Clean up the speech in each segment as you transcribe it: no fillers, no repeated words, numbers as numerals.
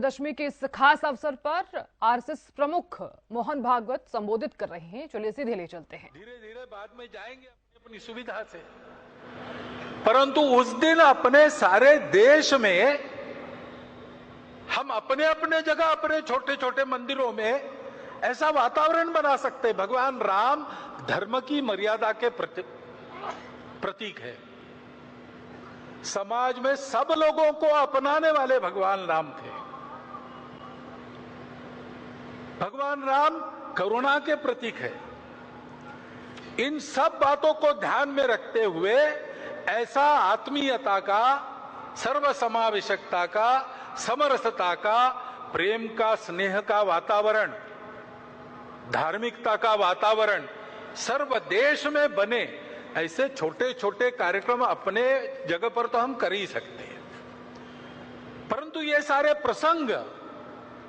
दशमी के इस खास अवसर पर आरएसएस प्रमुख मोहन भागवत संबोधित कर रहे हैं। चलिए सीधे ले चलते हैं। धीरे धीरे बाद में जाएंगे अपनी सुविधा से, परंतु उस दिन अपने सारे देश में हम अपने अपने जगह अपने छोटे छोटे मंदिरों में ऐसा वातावरण बना सकते। भगवान राम धर्म की मर्यादा के प्रतीक है। समाज में सब लोगों को अपनाने वाले भगवान राम थे। भगवान राम करुणा के प्रतीक है। इन सब बातों को ध्यान में रखते हुए ऐसा आत्मीयता का, सर्वसमावेशकता का, समरसता का, प्रेम का, स्नेह का वातावरण, धार्मिकता का वातावरण सर्व देश में बने, ऐसे छोटे छोटे कार्यक्रम अपने जगह पर तो हम कर ही सकते हैं। परंतु ये सारे प्रसंग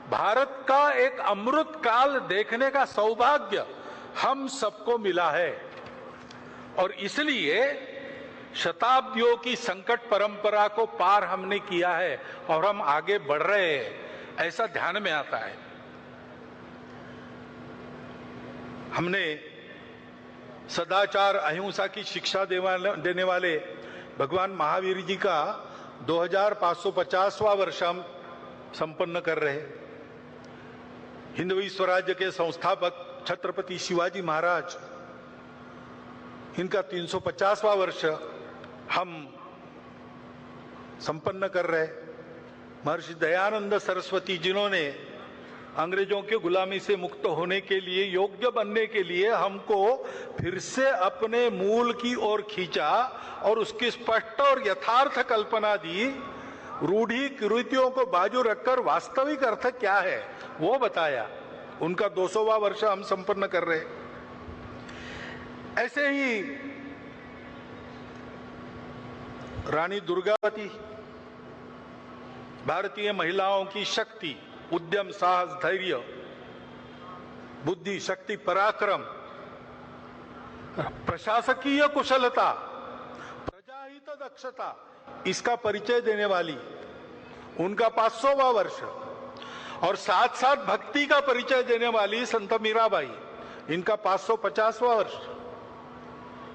भारत का एक अमृत काल देखने का सौभाग्य हम सबको मिला है और इसलिए शताब्दियों की संकट परंपरा को पार हमने किया है और हम आगे बढ़ रहे हैं, ऐसा ध्यान में आता है। हमने सदाचार अहिंसा की शिक्षा देने वाले भगवान महावीर जी का 2550वां वर्ष हम संपन्न कर रहे हैं। हिंदवी स्वराज्य के संस्थापक छत्रपति शिवाजी महाराज, इनका 350वां वर्ष हम संपन्न कर रहे। महर्षि दयानंद सरस्वती जिन्होंने अंग्रेजों के गुलामी से मुक्त होने के लिए, योग्य बनने के लिए हमको फिर से अपने मूल की ओर खींचा और उसकी स्पष्ट और यथार्थ कल्पना दी। रूढ़ी कुरीतियों को बाजू रखकर वास्तविक अर्थ क्या है वो बताया। उनका 200वां वर्ष हम संपन्न कर रहे। ऐसे ही रानी दुर्गावती, भारतीय महिलाओं की शक्ति, उद्यम, साहस, धैर्य, बुद्धि, शक्ति, पराक्रम, प्रशासकीय कुशलता, प्रजाहित दक्षता, इसका परिचय देने वाली, उनका 500वां वर्ष। और साथ साथ भक्ति का परिचय देने वाली संत मीराबाई, इनका 550वां वर्ष।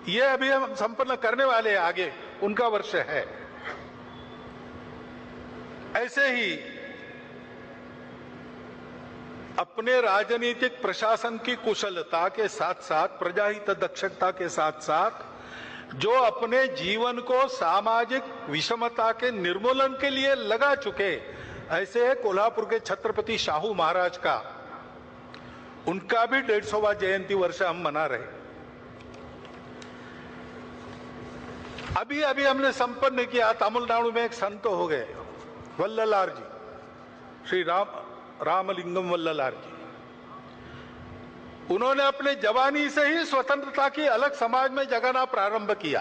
ये अभी हम संपन्न करने वाले हैं, आगे उनका वर्ष है। ऐसे ही अपने राजनीतिक प्रशासन की कुशलता के साथ साथ, प्रजाहित दक्षता के साथ साथ जो अपने जीवन को सामाजिक विषमता के निर्मूलन के लिए लगा चुके, ऐसे कोल्हापुर के छत्रपति शाहू महाराज का, उनका भी 150वां जयंती वर्ष हम मना रहे। अभी अभी हमने संपन्न किया, तमिलनाडु में एक संत हो गए, वल्ललार जी, श्री रामलिंगम वल्ललार जी। उन्होंने अपने जवानी से ही स्वतंत्रता की अलग समाज में जगाना प्रारंभ किया।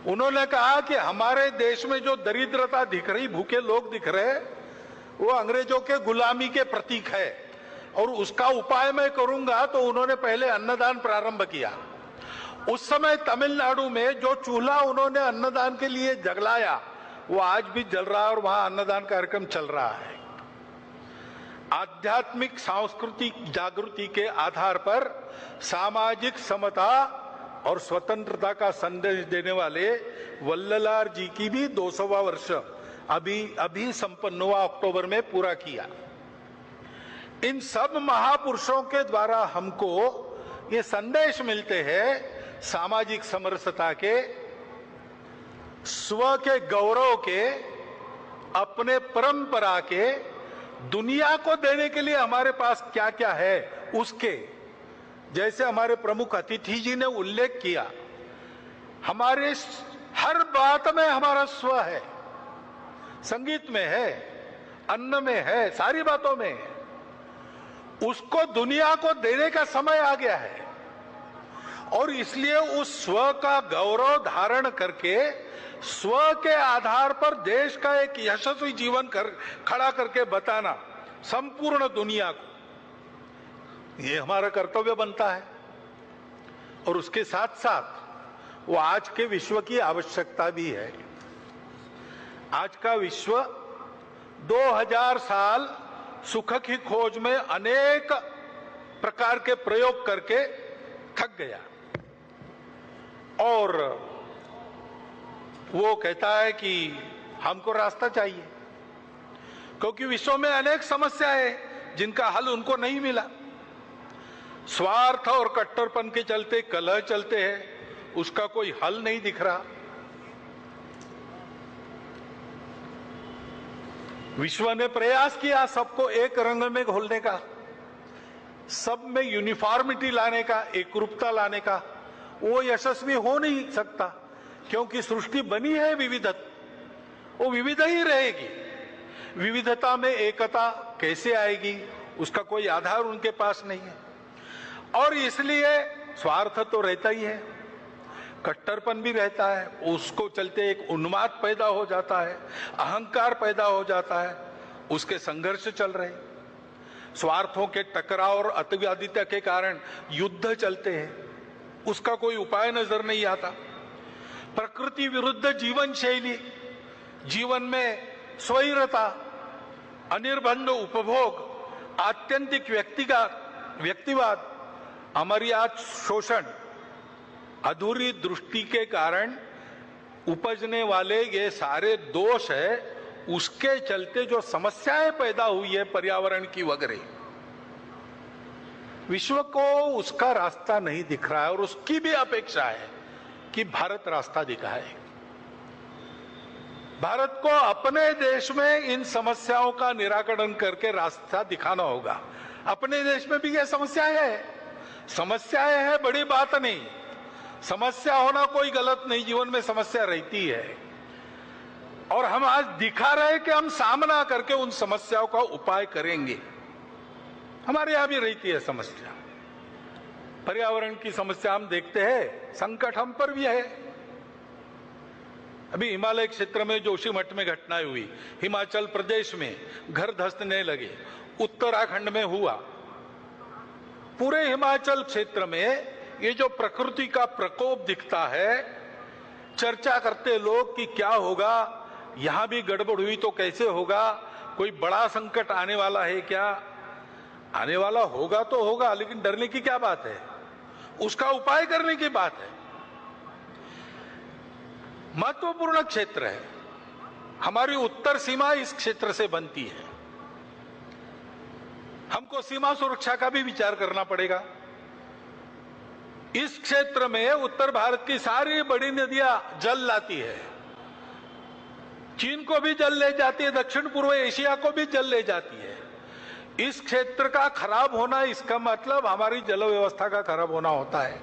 उन्होंने कहा कि हमारे देश में जो दरिद्रता दिख रही, भूखे लोग दिख रहे, वो अंग्रेजों के गुलामी के प्रतीक है और उसका उपाय मैं करूंगा। तो उन्होंने पहले अन्नदान प्रारंभ किया। उस समय तमिलनाडु में जो चूल्हा उन्होंने अन्नदान के लिए जलाया, वो आज भी जल रहा है और वहां अन्नदान कार्यक्रम चल रहा है। आध्यात्मिक सांस्कृतिक जागृति के आधार पर सामाजिक समता और स्वतंत्रता का संदेश देने वाले वल्ललार जी की भी 200वां वर्ष अभी संपन्न हुआ, अक्टूबर में पूरा किया। इन सब महापुरुषों के द्वारा हमको ये संदेश मिलते हैं सामाजिक समरसता के, स्व के गौरव के, अपने परंपरा के, दुनिया को देने के लिए हमारे पास क्या क्या है उसके। जैसे हमारे प्रमुख अतिथि जी ने उल्लेख किया, हमारे हर बात में हमारा स्व है, संगीत में है, अन्न में है, सारी बातों में है। उसको दुनिया को देने का समय आ गया है और इसलिए उस स्व का गौरव धारण करके, स्व के आधार पर देश का एक यशस्वी जीवन खड़ा करके बताना संपूर्ण दुनिया को, ये हमारा कर्तव्य बनता है। और उसके साथ साथ वो आज के विश्व की आवश्यकता भी है। आज का विश्व 2000 साल सुख की खोज में अनेक प्रकार के प्रयोग करके थक गया और वो कहता है कि हमको रास्ता चाहिए, क्योंकि विश्व में अनेक समस्याएं जिनका हल उनको नहीं मिला। स्वार्थ और कट्टरपन के चलते कलह चलते हैं, उसका कोई हल नहीं दिख रहा। विश्व ने प्रयास किया सबको एक रंग में घोलने का, सब में यूनिफॉर्मिटी लाने का, एकरूपता लाने का। वो यशस्वी हो नहीं सकता, क्योंकि सृष्टि बनी है विविधता, वो विविध ही रहेगी। विविधता में एकता कैसे आएगी, उसका कोई आधार उनके पास नहीं है। और इसलिए स्वार्थ तो रहता ही है, कट्टरपन भी रहता है, उसको चलते एक उन्माद पैदा हो जाता है, अहंकार पैदा हो जाता है, उसके संघर्ष चल रहे। स्वार्थों के टकराव और अतिवादिता के कारण युद्ध चलते हैं, उसका कोई उपाय नजर नहीं आता। प्रकृति विरुद्ध जीवन शैली, जीवन में स्वैरता, अनिर्बंध उपभोग, आत्यंतिक व्यक्तिवाद, अमर्याद शोषण, अधूरी दृष्टि के कारण उपजने वाले ये सारे दोष है। उसके चलते जो समस्याएं पैदा हुई है पर्यावरण की वगैरह, विश्व को उसका रास्ता नहीं दिख रहा है और उसकी भी अपेक्षा है कि भारत रास्ता दिखाए। भारत को अपने देश में इन समस्याओं का निराकरण करके रास्ता दिखाना होगा। अपने देश में भी ये समस्याएं है, बड़ी बात नहीं। समस्या होना कोई गलत नहीं, जीवन में समस्या रहती है और हम आज दिखा रहे कि हम सामना करके उन समस्याओं का उपाय करेंगे। हमारे यहां भी रहती है समस्या, पर्यावरण की समस्या हम देखते हैं, संकट हम पर भी है। अभी हिमालय क्षेत्र में जोशीमठ में घटनाएं हुई, हिमाचल प्रदेश में घर धंसने लगे, उत्तराखंड में हुआ। पूरे हिमाचल क्षेत्र में ये जो प्रकृति का प्रकोप दिखता है, चर्चा करते लोग कि क्या होगा, यहां भी गड़बड़ हुई तो कैसे होगा, कोई बड़ा संकट आने वाला है क्या? आने वाला होगा तो होगा, लेकिन डरने की क्या बात है, उसका उपाय करने की बात है। महत्वपूर्ण क्षेत्र है, हमारी उत्तर सीमा इस क्षेत्र से बनती है। हमको सीमा सुरक्षा का भी विचार करना पड़ेगा। इस क्षेत्र में उत्तर भारत की सारी बड़ी नदियां जल लाती है, चीन को भी जल ले जाती है, दक्षिण पूर्व एशिया को भी जल ले जाती है। इस क्षेत्र का खराब होना, इसका मतलब हमारी जल व्यवस्था का खराब होना होता है।